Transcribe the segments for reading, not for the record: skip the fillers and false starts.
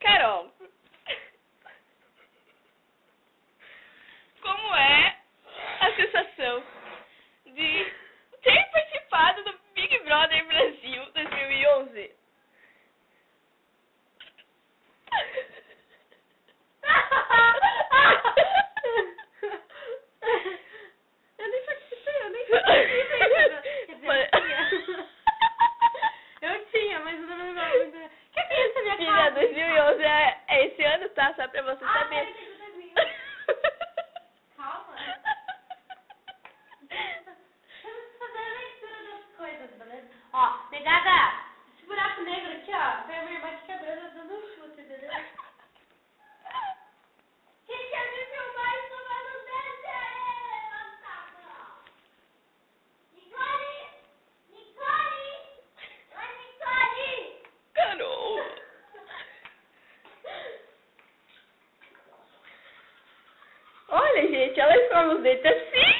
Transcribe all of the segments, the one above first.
Carol, como é a sensação de ter participado do Big Brother Brasil 2011? Eu nem participei. Quer dizer, eu tinha, mas eu não me lembro muito. Quer que isso minha Filha, casa? 2011 é esse ano, tá? Só pra você saber. Peraí, que eu sabia. Calma. Vamos fazer a leitura das coisas, beleza? Ó, negada, esse buraco negro aqui, ó, foi a minha irmã que quebrou, ela dando um chute, beleza? Quem quer me filmar e tomar no desce? Levanta a mão. Nicole! Nicole! Oi, Nicole! Carol. Olha, gente, ela escova os dentes assim.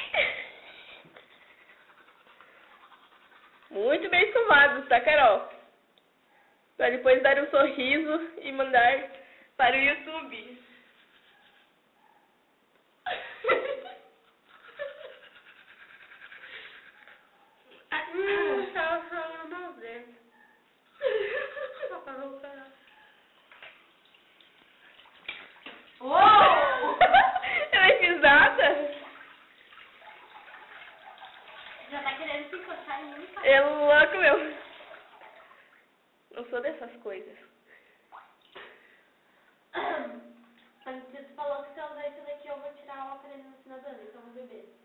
Muito bem escovados, tá, Carol? Pra depois dar um sorriso e mandar para o YouTube. Tava falando meus dentes. Só pra voltar. Uou! Ela é pisada? Já tá querendo se encostar em mim? É louco, meu. Não sou dessas coisas. Mas você falou que se eu usar isso daqui eu vou tirar o aparelho no final do ano, então eu vou beber.